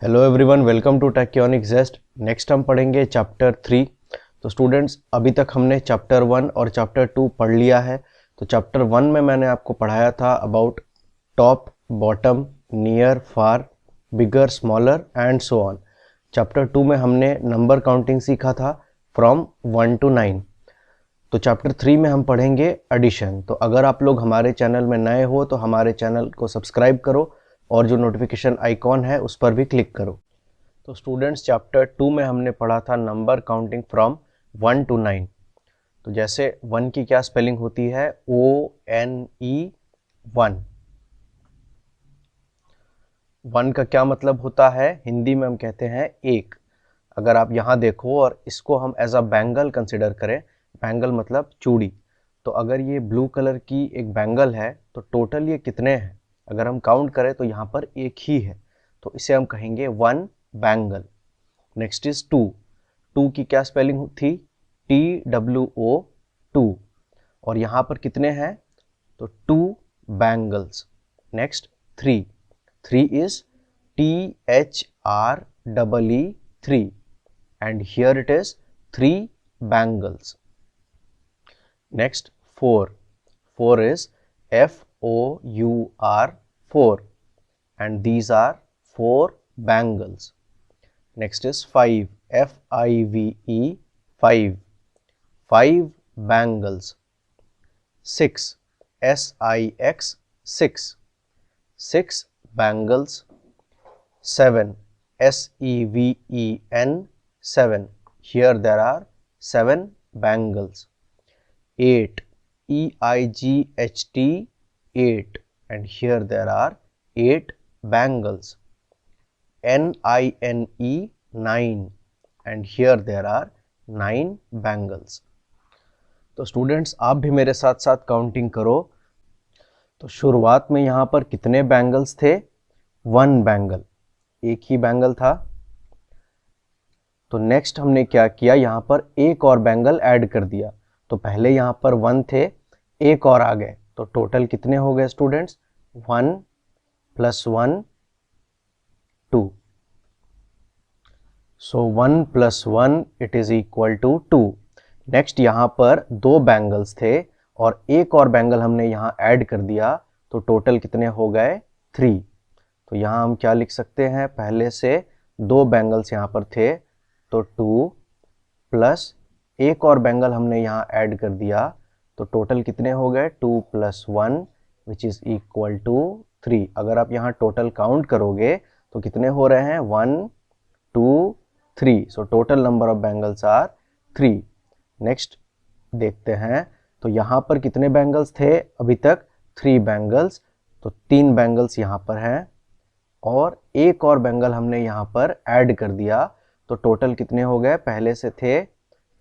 Hello everyone, welcome to टेक्योनिक जेस्ट। Next हम पढ़ेंगे चैप्टर 3। तो स्टूडेंट्स, अभी तक हमने चैप्टर 1 और चैप्टर 2 पढ़ लिया है। तो चैप्टर 1 में मैंने आपको पढ़ाया था about top, bottom, near, far, bigger, smaller and so on. Chapter 2 में हमने नंबर काउंटिंग सीखा था फ्रॉम 1 to 9। तो चैप्टर 3 में हम पढ़ेंगे एडिशन। तो अगर आप लोग हमारे चैनल में नए हो तो हमारे चैनल को सब्सक्राइब करो और जो नोटिफिकेशन आइकॉन है उस पर भी क्लिक करो। तो स्टूडेंट्स, चैप्टर 2 में हमने पढ़ा था नंबर काउंटिंग फ्रॉम 1 to 9। तो जैसे 1 की क्या स्पेलिंग होती है? ONE 1। 1 का क्या मतलब होता है? हिंदी में हम कहते हैं एक। अगर आप यहाँ देखो और इसको हम एज अ बैंगल कंसिडर करें, बैंगल मतलब चूड़ी, तो अगर ये ब्लू कलर की एक बैंगल है तो टोटल ये कितने हैं? अगर हम काउंट करें तो यहाँ पर एक ही है, तो इसे हम कहेंगे 1 बैंगल। Next is 2। 2 की क्या स्पेलिंग थी? TWO 2। और यहाँ पर कितने हैं? तो 2 bangles. Next 3। 3 is THREE 3 and here it is 3 bangles. Next 4. 4 is FOUR 4 and these are 4 bangles. Next is 5. FIVE 5. 5 bangles. 6. SIX 6. 6 bangles. 7. SEVEN 7. Here there are 7 bangles. 8. EIGHT 8 and here there are 8 bangles. NINE 9 and here there are 9 bangles. तो students, आप भी मेरे साथ साथ counting करो। तो शुरुआत में यहाँ पर कितने बैंगल्स थे? 1 बैंगल, एक ही बैंगल था। तो नेक्स्ट हमने क्या किया, यहाँ पर एक और बैंगल ऐड कर दिया। तो पहले यहाँ पर 1 थे, एक और आ गए, तो टोटल कितने हो गए students? 1 + 1 2। So 1 + 1 it is equal to 2। Next यहाँ पर 2 बैंगल्स थे और एक और बैंगल हमने यहाँ ऐड कर दिया, तो टोटल कितने हो गए? 3। तो यहाँ हम क्या लिख सकते हैं? पहले से 2 बैंगल्स यहाँ पर थे, तो 2 प्लस एक और बैंगल हमने यहाँ ऐड कर दिया, तो टोटल कितने हो गए? 2 + 1 विच इज इक्वल टू 3। अगर आप यहाँ टोटल काउंट करोगे तो कितने हो रहे हैं? 1 2 3। So total number of bangles are 3। Next देखते हैं, तो यहाँ पर कितने बैंगल्स थे अभी तक? 3 बैंगल्स। तो 3 बैंगल्स यहाँ पर हैं और एक और बैंगल हमने यहाँ पर ऐड कर दिया, तो टोटल कितने हो गए? पहले से थे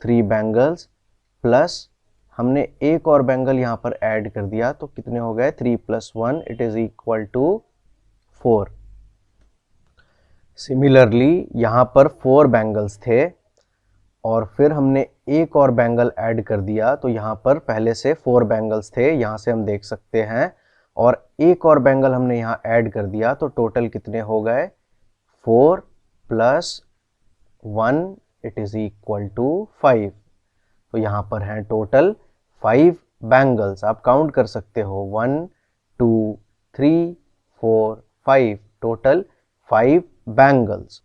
3 बैंगल्स प्लस हमने एक और बैंगल यहाँ पर ऐड कर दिया, तो कितने हो गए? 3 + 1 it is equal to 4। Similarly यहाँ पर 4 बैंगल्स थे और फिर हमने एक और बैंगल ऐड कर दिया, तो यहाँ पर पहले से 4 बैंगल्स थे, यहाँ से हम देख सकते हैं, और एक और बैंगल हमने यहाँ ऐड कर दिया, तो टोटल कितने हो गए? 4 + 1 इट इज इक्वल टू 5। तो यहाँ पर हैं टोटल 5 बैंगल्स। आप काउंट कर सकते हो, 1 2 3 4 5, टोटल 5 बैंगल्स।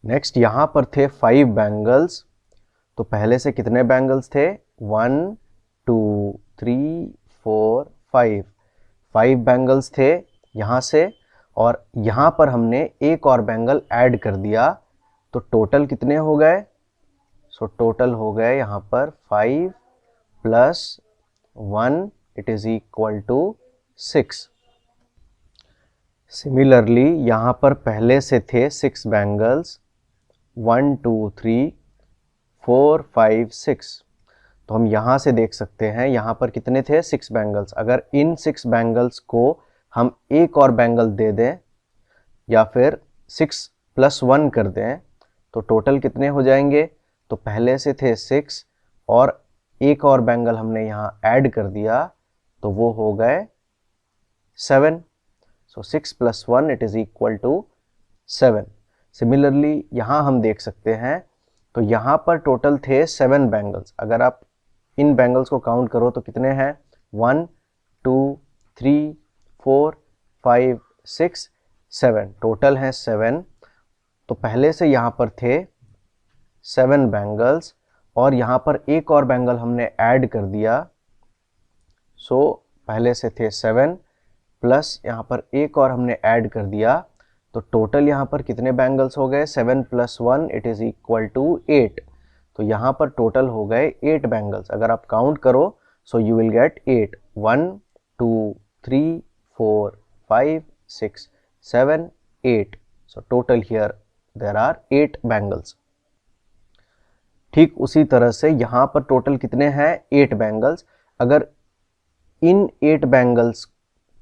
नेक्स्ट यहाँ पर थे 5 बैंगल्स, तो पहले से कितने बैंगल्स थे? 1 2 3 4 5। 5 बैंगल्स थे यहाँ से, और यहाँ पर हमने एक और बैंगल ऐड कर दिया, तो टोटल कितने हो गए? सो टोटल हो गए यहाँ पर 5 + 1 it is equal to 6। Similarly यहाँ पर पहले से थे 6 बैंगल्स, 1 2 3 4 5 6। तो हम यहाँ से देख सकते हैं यहाँ पर कितने थे? 6 बैंगल्स। अगर इन 6 बैंगल्स को हम एक और बैंगल दे दें या फिर 6 + 1 कर दें, तो टोटल कितने हो जाएंगे? तो पहले से थे 6 और एक और बैंगल हमने यहाँ ऐड कर दिया, तो वो हो गए 7। So 6 + 1 it is equal to 7। Similarly यहाँ हम देख सकते हैं, तो यहाँ पर टोटल थे 7 बैंगल्स। अगर आप इन बैंगल्स को काउंट करो तो कितने हैं, 1 2 3 4 5 6 7, टोटल हैं 7। तो पहले से यहाँ पर थे 7 बैंगल्स और यहाँ पर एक और बैंगल हमने ऐड कर दिया। सो पहले से थे 7 प्लस यहाँ पर एक और हमने ऐड कर दिया, तो टोटल यहाँ पर कितने बैंगल्स हो गए, 7 + 1 इट इज इक्वल टू 8। तो यहाँ पर टोटल हो गए 8 बैंगल्स। अगर आप काउंट करो so you will get 8, 1 2 3 4 5 6 7 8। So total here there are 8 bangles. ठीक उसी तरह से यहाँ पर टोटल कितने हैं, 8 बैंगल्स। अगर इन 8 बैंगल्स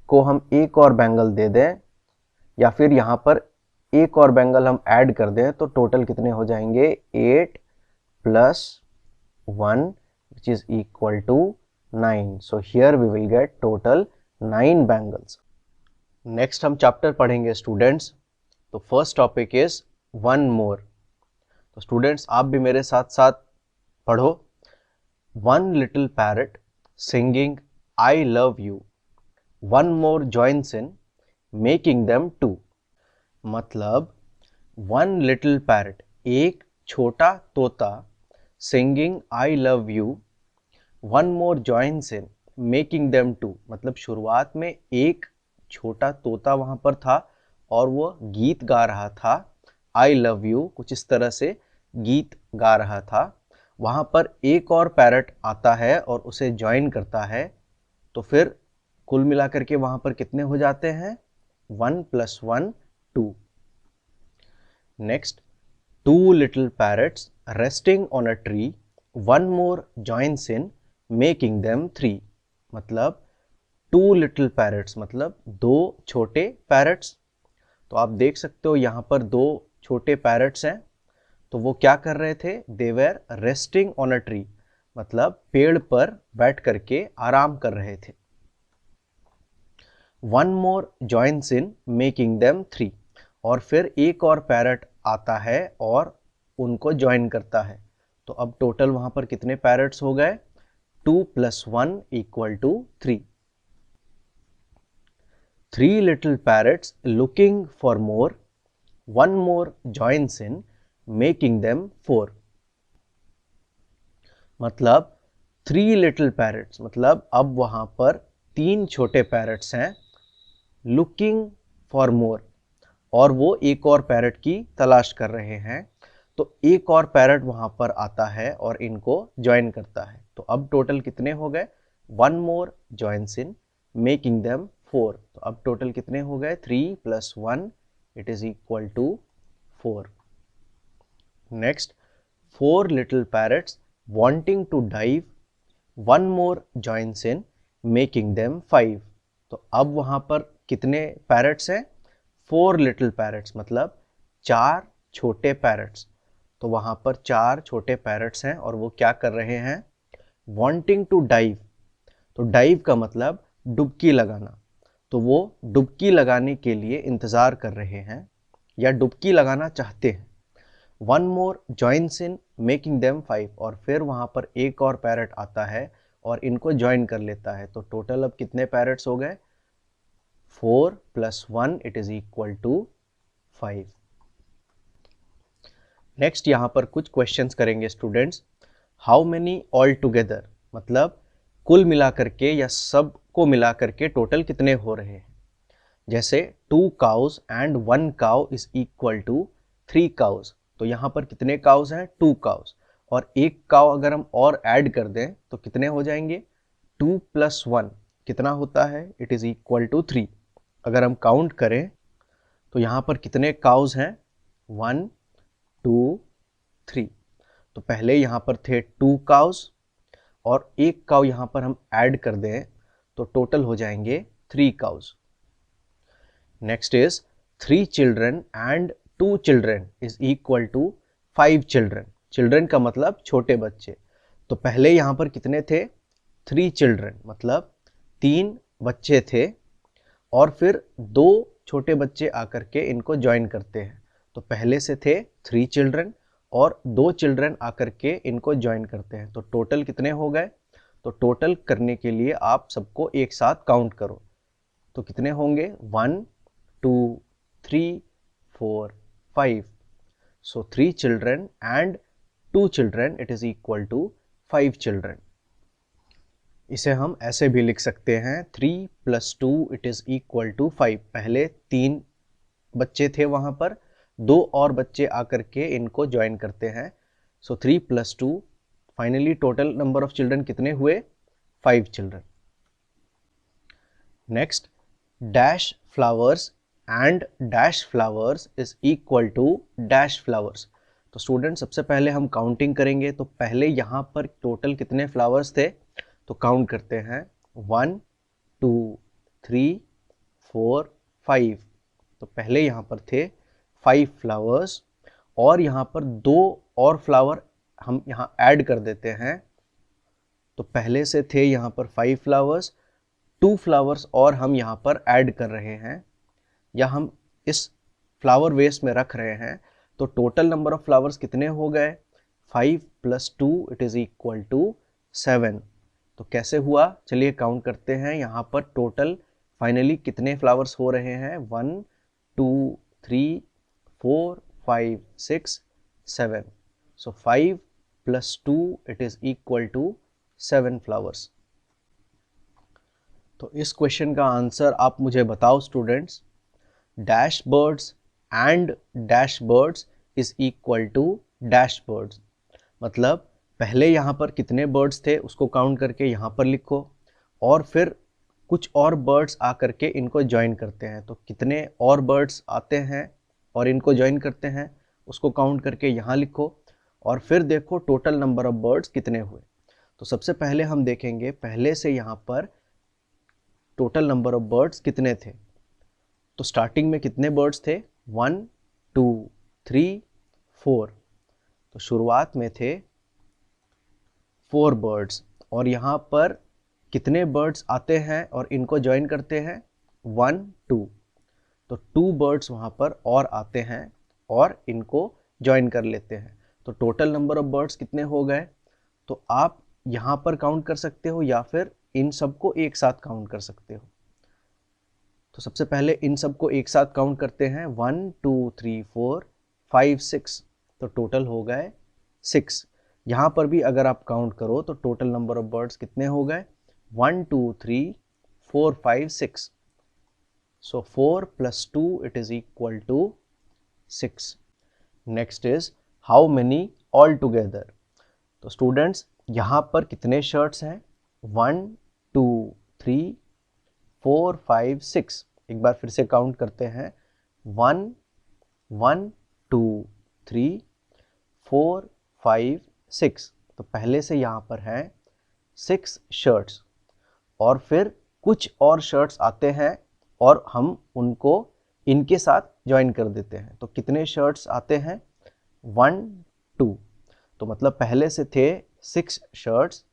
को हम एक और बैंगल दे दें या फिर यहाँ पर एक और बैंगल हम ऐड कर दें तो टोटल कितने हो जाएंगे, 8 + 1 which is equal to 9. So here we will get total 9 bangles. Next हम चैप्टर पढ़ेंगे स्टूडेंट्स। तो first topic is one more. तो स्टूडेंट्स आप भी मेरे साथ साथ पढ़ो। One little parrot singing I love you, one more joins in making them 2। मतलब वन लिटिल पैरट, एक छोटा तोता, singing I love you, one more joins in making them 2। मतलब शुरुआत में एक छोटा तोता वहां पर था और वो गीत गा रहा था, आई लव यू कुछ इस तरह से गीत गा रहा था। वहां पर एक और पैरट आता है और उसे ज्वाइन करता है, तो फिर कुल मिलाकर के वहां पर कितने हो जाते हैं, 1 + 1 2। Next, 2 little parrots resting on a tree, one more joins in making them 3। मतलब 2 लिटिल पैरट्स मतलब 2 छोटे पैरट्स। तो आप देख सकते हो यहाँ पर 2 छोटे पैरट्स हैं, तो वो क्या कर रहे थे, they were resting on a tree, मतलब पेड़ पर बैठ करके आराम कर रहे थे। One more joins in making them 3। और फिर एक और पैरट आता है और उनको ज्वाइन करता है। तो अब टोटल वहां पर कितने पैरट्स हो गए, 2 + 1 = 3। 3 little parrots looking for more, one more joins in making them 4। मतलब 3 little parrots मतलब अब वहां पर 3 छोटे पैरट्स हैं, लुकिंग फॉर मोर, और वो एक और पैरट की तलाश कर रहे हैं। तो एक और पैरट वहां पर आता है और इनको ज्वाइन करता है। तो अब टोटल कितने हो गए, 1 मोर जॉइन्स इन मेकिंग देम 4। तो अब टोटल कितने हो गए, 3 + 1 it is equal to 4। Next, 4 little parrots wanting to dive, one more joins in making them 5। तो अब वहां पर कितने पैरट्स हैं, 4 लिटिल पैरट्स मतलब 4 छोटे पैरट्स। तो वहां पर 4 छोटे पैरट्स हैं और वो क्या कर रहे हैं, वांटिंग टू डाइव। तो डाइव का मतलब डुबकी लगाना, तो वो डुबकी लगाने के लिए इंतजार कर रहे हैं या डुबकी लगाना चाहते हैं। One more joins in making them 5। और फिर वहां पर एक और पैरट आता है और इनको ज्वाइन कर लेता है। तो टोटल अब कितने पैरट्स हो गए, 4 + 1 it is equal to 5। Next यहां पर कुछ क्वेश्चंस करेंगे students. How many all together मतलब कुल मिलाकर के या सब को मिलाकर के टोटल कितने हो रहे हैं। जैसे 2 cows and 1 cow is equal to 3 cows। तो यहाँ पर कितने काउस हैं, 2 cows, और एक काउ अगर हम और ऐड कर दें तो कितने हो जाएंगे, 2 + 1 कितना होता है, इट इज इक्वल टू 3। अगर हम काउंट करें तो यहाँ पर कितने काउस हैं, 1 2 3। तो पहले यहाँ पर थे 2 cows और एक काउ यहाँ पर हम ऐड कर दें तो टोटल हो जाएंगे 3 cows। Next is 3 children and 2 children is equal to 5 children। Children का मतलब छोटे बच्चे। तो पहले यहाँ पर कितने थे, 3 children मतलब 3 बच्चे थे, और फिर 2 छोटे बच्चे आकर के इनको ज्वाइन करते हैं। तो पहले से थे 3 चिल्ड्रन और 2 चिल्ड्रन आकर के इनको ज्वाइन करते हैं। तो टोटल कितने हो गए? तो टोटल करने के लिए आप सबको एक साथ काउंट करो। तो कितने होंगे? 1 2 3 4 5। So 3 children and 2 children it is equal to 5 children. इसे हम ऐसे भी लिख सकते हैं 3 + 2 इट इज इक्वल टू 5। पहले 3 बच्चे थे वहां पर, 2 और बच्चे आकर के इनको ज्वाइन करते हैं। So 3 + 2, finally total number of children कितने हुए? 5 children. Next, dash flowers and dash flowers is equal to dash flowers. तो स्टूडेंट सबसे पहले हम काउंटिंग करेंगे। तो पहले यहाँ पर टोटल कितने फ्लावर्स थे? तो काउंट करते हैं 1 2 3 4 5। तो पहले यहाँ पर थे 5 फ्लावर्स और यहाँ पर 2 और फ्लावर हम यहाँ ऐड कर देते हैं। तो पहले से थे यहाँ पर 5 फ्लावर्स, 2 फ्लावर्स और हम यहाँ पर ऐड कर रहे हैं या हम इस फ्लावर वेस में रख रहे हैं। तो टोटल नंबर ऑफ फ्लावर्स कितने हो गए? 5 + 2 इट इज इक्वल टू 7। तो कैसे हुआ? चलिए काउंट करते हैं। यहाँ पर टोटल फाइनली कितने फ्लावर्स हो रहे हैं? 1 2 3 4 5 6 7। So 5 + 2 it is equal to 7 flowers. तो इस क्वेश्चन का आंसर आप मुझे बताओ students. Dash birds and dash birds is equal to dash birds. मतलब पहले यहाँ पर कितने बर्ड्स थे उसको काउंट करके यहाँ पर लिखो और फिर कुछ और बर्ड्स आकर के इनको ज्वाइन करते हैं। तो कितने और बर्ड्स आते हैं और इनको ज्वाइन करते हैं उसको काउंट करके यहाँ लिखो और फिर देखो टोटल नंबर ऑफ बर्ड्स कितने हुए। तो सबसे पहले हम देखेंगे पहले से यहाँ पर टोटल नंबर ऑफ बर्ड्स कितने थे। तो स्टार्टिंग में कितने बर्ड्स थे? 1 2 3 4। तो शुरुआत में थे 4 बर्ड्स और यहाँ पर कितने बर्ड्स आते हैं और इनको ज्वाइन करते हैं? 1 2। तो 2 बर्ड्स वहाँ पर और आते हैं और इनको ज्वाइन कर लेते हैं। तो टोटल नंबर ऑफ बर्ड्स कितने हो गए? तो आप यहाँ पर काउंट कर सकते हो या फिर इन सबको एक साथ काउंट कर सकते हो। तो सबसे पहले इन सबको एक साथ काउंट करते हैं। 1 2 3 4 5 6। तो टोटल हो गए 6। यहाँ पर भी अगर आप काउंट करो तो टोटल नंबर ऑफ बर्ड्स कितने हो गए? 1 2 3 4 5 6। So 4 + 2 it is equal to 6। Next is how many all together. तो स्टूडेंट्स यहाँ पर कितने शर्ट्स हैं? 1 2 3 4 5 6। एक बार फिर से काउंट करते हैं। 1 1 2 3 4 5 6। तो पहले से यहाँ पर हैं 6 शर्ट्स और फिर कुछ और शर्ट्स आते हैं और हम उनको इनके साथ ज्वाइन कर देते हैं। तो कितने शर्ट्स आते हैं? 1 2। तो मतलब पहले से थे 6 शर्ट्स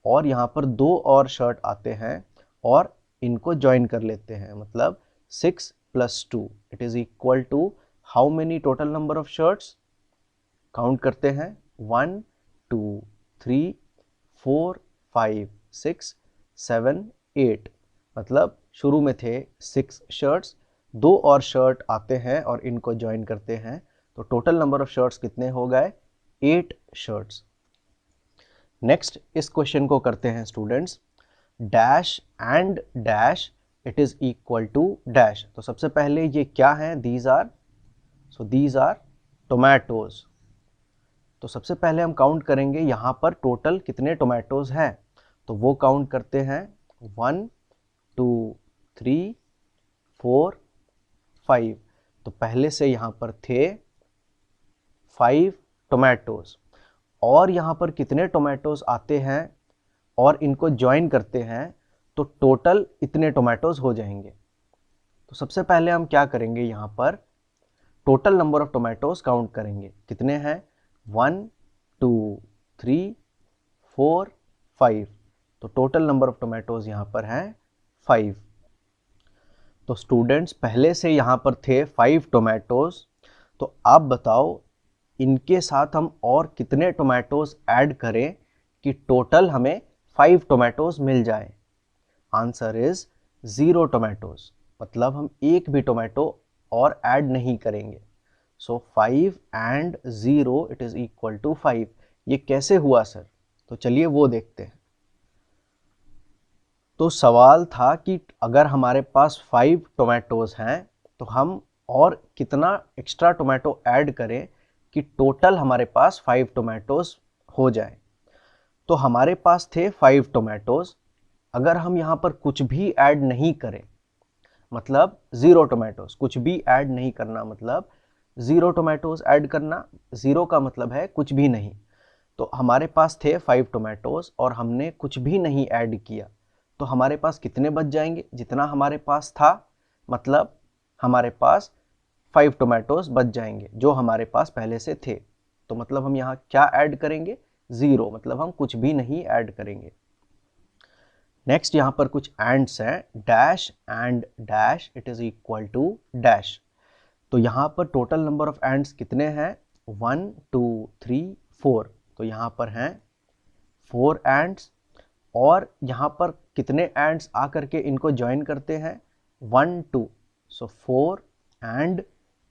और यहाँ पर 2 और शर्ट आते हैं और इनको ज्वाइन कर लेते हैं। मतलब 6 + 2 it is equal to how many total number of shirts? Count करते हैं। 1 2 3 4 5 6 7 8। मतलब शुरू में थे 6 शर्ट्स, 2 और शर्ट आते हैं और इनको ज्वाइन करते हैं। तो टोटल नंबर ऑफ शर्ट्स कितने हो गए? 8 शर्ट्स। नेक्स्ट इस क्वेश्चन को करते हैं students. Dash and dash it is equal to dash. तो सबसे पहले ये क्या है? These are tomatoes. तो सबसे पहले हम काउंट करेंगे यहाँ पर टोटल कितने टोमेटोज हैं। तो वो काउंट करते हैं। 1 2 3 4 5। तो पहले से यहाँ पर थे 5 टोमेटोज और यहाँ पर कितने टोमेटोज आते हैं और इनको ज्वाइन करते हैं तो टोटल इतने टोमेटोज हो जाएंगे। तो सबसे पहले हम क्या करेंगे? यहाँ पर total number of tomatoes count करेंगे। कितने हैं? 1 2 3 4 5। तो टोटल नंबर ऑफ टोमेटोज यहाँ पर हैं 5। तो स्टूडेंट्स पहले से यहाँ पर थे 5 टोमेटोज़, तो आप बताओ इनके साथ हम और कितने टोमेटोज़ ऐड करें कि टोटल हमें 5 टोमेटोज़ मिल जाए। आंसर इज 0 टोमेटोज़, मतलब हम एक भी टोमेटो और ऐड नहीं करेंगे। So 5 and 0 it is equal to 5। ये कैसे हुआ सर? तो चलिए वो देखते हैं। तो सवाल था कि अगर हमारे पास 5 टोमेटोज़ हैं तो हम और कितना एक्स्ट्रा टोमेटो ऐड करें कि टोटल हमारे पास 5 टोमेटोज़ हो जाए। तो हमारे पास थे 5 टोमेटोज़। अगर हम यहाँ पर कुछ भी ऐड नहीं करें, मतलब 0 टोमेटोज़, कुछ भी ऐड नहीं करना मतलब 0 टोमेटोज़ ऐड करना, 0 का मतलब है कुछ भी नहीं। तो हमारे पास थे 5 टोमेटोज़ और हमने कुछ भी नहीं ऐड किया, तो हमारे पास कितने बच जाएंगे? जितना हमारे पास था, मतलब हमारे पास 5 टोमेटोज़ बच जाएंगे जो हमारे पास पहले से थे। तो मतलब हम यहाँ क्या ऐड करेंगे? 0, मतलब हम कुछ भी नहीं ऐड करेंगे। नेक्स्ट यहाँ पर कुछ एंड्स हैं, dash and dash it is equal to dash. तो यहाँ पर टोटल नंबर ऑफ एंड्स कितने हैं? 1 2 3 4। तो यहाँ पर हैं 4 एंड्स, और यहाँ पर कितने एंड्स आकर के इनको ज्वाइन करते हैं? 1 2। सो 4 एंड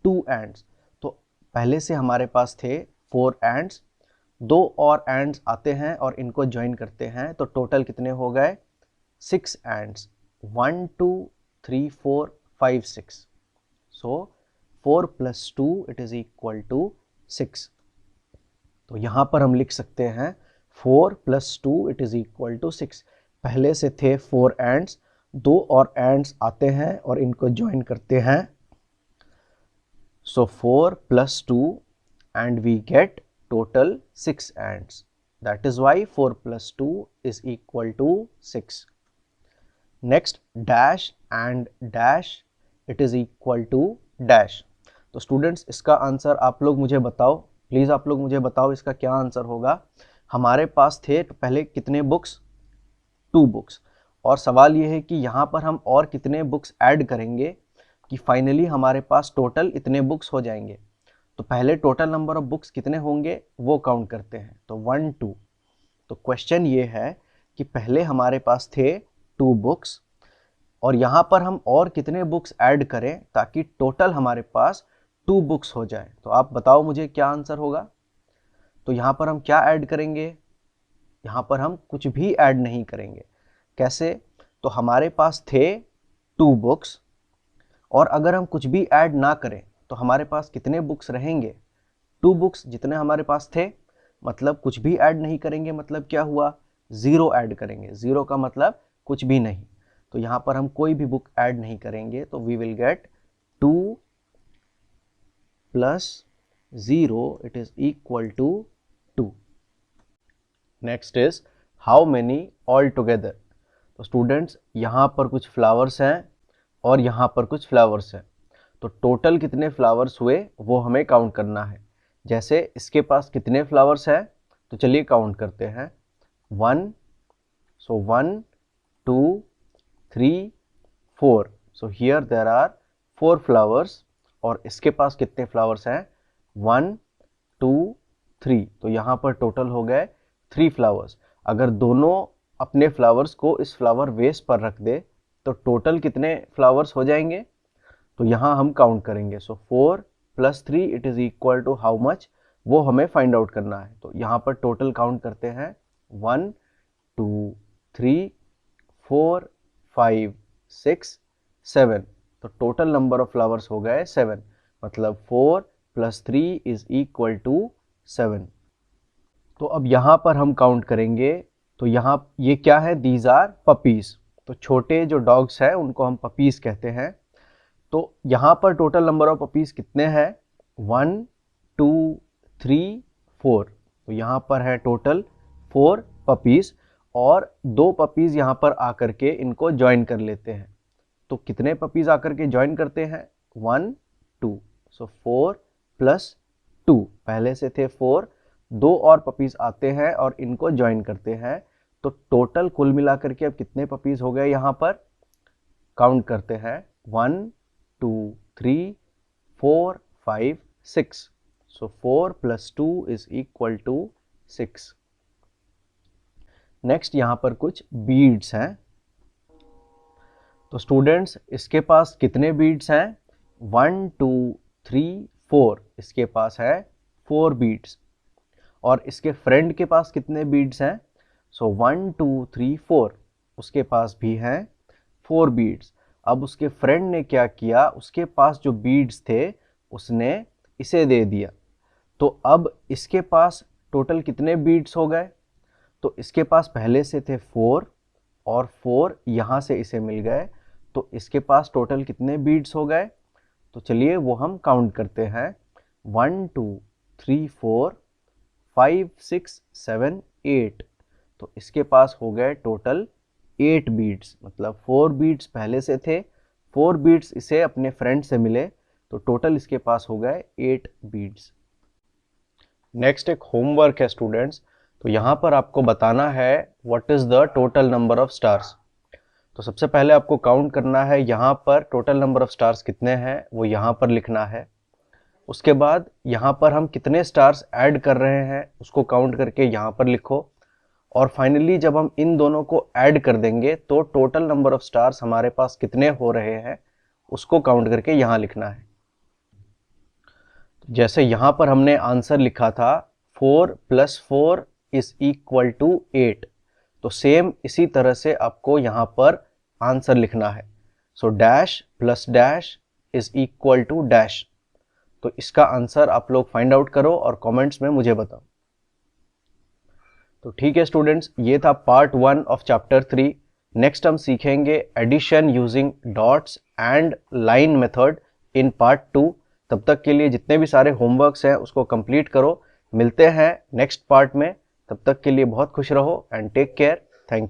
2 एंड्स। तो पहले से हमारे पास थे 4 एंड्स, 2 और एंड्स आते हैं और इनको ज्वाइन करते हैं, तो टोटल कितने हो गए? 6 ends. 1 2 3 4 5 6। So 4 + 2 it is equal to 6। तो यहाँ पर हम लिख सकते हैं 4 + 2 इट इज इक्वल टू 6। पहले से थे 4 एंड्स, 2 और एंड्स आते हैं और इनको ज्वाइन करते हैं। सो 4 + 2 and we get total 6 ants. That is why 4 + 2 is equal to 6. Next, dash and dash it is equal to dash. तो स्टूडेंट्स इसका आंसर आप लोग मुझे बताओ, प्लीज़ आप लोग मुझे बताओ इसका क्या आंसर होगा। हमारे पास थे तो पहले कितने बुक्स? 2 बुक्स। और सवाल ये है कि यहाँ पर हम और कितने बुक्स ऐड करेंगे कि फाइनली हमारे पास टोटल इतने बुक्स हो जाएंगे। तो पहले टोटल नंबर ऑफ बुक्स कितने होंगे वो काउंट करते हैं। तो 1 2। तो क्वेश्चन ये है कि पहले हमारे पास थे 2 बुक्स, और यहाँ पर हम और कितने बुक्स ऐड करें ताकि टोटल हमारे पास 2 बुक्स हो जाए। तो आप बताओ मुझे क्या आंसर होगा। तो यहाँ पर हम क्या ऐड करेंगे? यहाँ पर हम कुछ भी ऐड नहीं करेंगे। कैसे? तो हमारे पास थे 2 बुक्स, और अगर हम कुछ भी ऐड ना करें तो हमारे पास कितने बुक्स रहेंगे? 2 बुक्स जितने हमारे पास थे, मतलब कुछ भी ऐड नहीं करेंगे, मतलब क्या हुआ? 0 ऐड करेंगे। 0 का मतलब कुछ भी नहीं। तो यहाँ पर हम कोई भी बुक ऐड नहीं करेंगे, तो we will get 2 + 0 it is equal to 2। Next is how many all together. तो स्टूडेंट्स यहाँ पर कुछ फ्लावर्स हैं और यहाँ पर कुछ फ्लावर्स हैं, तो टोटल कितने फ्लावर्स हुए वो हमें काउंट करना है। जैसे इसके पास कितने फ्लावर्स हैं, तो चलिए काउंट करते हैं। 1, so 1 2 3 4। So here there are 4 flowers, और इसके पास कितने फ्लावर्स हैं? 1 2 3। तो यहाँ पर टोटल हो गए 3 फ्लावर्स। अगर दोनों अपने फ्लावर्स को इस फ्लावर वेस पर रख दे तो टोटल कितने फ्लावर्स हो जाएंगे? तो यहाँ हम काउंट करेंगे। So 4 + 3 it is equal to how much, वो हमें फाइंड आउट करना है। तो यहाँ पर टोटल काउंट करते हैं। 1 2 3 4 5 6 7। तो टोटल नंबर ऑफ फ्लावर्स हो गए 7, मतलब 4 + 3 इज इक्वल टू 7। तो अब यहाँ पर हम काउंट करेंगे। तो यहाँ ये क्या है? These are puppies. तो छोटे जो डॉग्स हैं उनको हम पपीज़ कहते हैं। तो यहाँ पर टोटल नंबर ऑफ पपीज़ कितने हैं? 1 2 3 4। तो यहाँ पर है टोटल 4 पपीज़, और 2 पपीज़ यहाँ पर आकर के इनको ज्वाइन कर लेते हैं। तो कितने पपीज़ आकर के ज्वाइन करते हैं? 1 2। सो 4 + 2, पहले से थे 4, 2 और पपीज़ आते हैं और इनको ज्वाइन करते हैं। तो टोटल कुल मिलाकर के अब कितने पपीज़ हो गए यहाँ पर? काउंट करते हैं। 1 2 3 4 5 6. So 4 plus 2 is equal to 6. Next यहाँ पर कुछ बीड्स हैं। तो स्टूडेंट्स इसके पास कितने बीड्स हैं? 1 2 3 4, इसके पास है 4 बीड्स। और इसके फ्रेंड के पास कितने बीड्स हैं? सो 1 2 3 4, उसके पास भी हैं 4 बीड्स। अब उसके फ्रेंड ने क्या किया, उसके पास जो बीड्स थे उसने इसे दे दिया। तो अब इसके पास टोटल कितने बीड्स हो गए? तो इसके पास पहले से थे 4 और 4 यहाँ से इसे मिल गए, तो इसके पास टोटल कितने बीड्स हो गए? तो चलिए वो हम काउंट करते हैं। 1 2 3 4 5 6 7 8, तो इसके पास हो गए टोटल 8 बीड्स। मतलब 4 बीड्स पहले से थे, 4 बीड्स इसे अपने फ्रेंड से मिले, तो टोटल इसके पास हो गए 8 बीड्स। नेक्स्ट एक होमवर्क है स्टूडेंट्स। तो यहाँ पर आपको बताना है what is the total number of stars. तो सबसे पहले आपको काउंट करना है यहाँ पर टोटल नंबर ऑफ स्टार्स कितने हैं वो यहाँ पर लिखना है। उसके बाद यहाँ पर हम कितने स्टार्स ऐड कर रहे हैं उसको काउंट करके यहाँ पर लिखो। और फाइनली जब हम इन दोनों को ऐड कर देंगे तो टोटल नंबर ऑफ स्टार्स हमारे पास कितने हो रहे हैं उसको काउंट करके यहाँ लिखना है। जैसे यहाँ पर हमने आंसर लिखा था 4 + 4 इज इक्वल टू 8, तो सेम इसी तरह से आपको यहाँ पर आंसर लिखना है। So dash plus dash is equal to dash. तो इसका आंसर आप लोग फाइंड आउट करो और कमेंट्स में मुझे बताओ। तो ठीक है स्टूडेंट्स, ये था पार्ट 1 ऑफ चैप्टर 3। नेक्स्ट हम सीखेंगे addition using dots and line method in part 2। तब तक के लिए जितने भी सारे होमवर्क्स हैं उसको कंप्लीट करो। मिलते हैं नेक्स्ट पार्ट में, तब तक के लिए बहुत खुश रहो and take care. Thank you.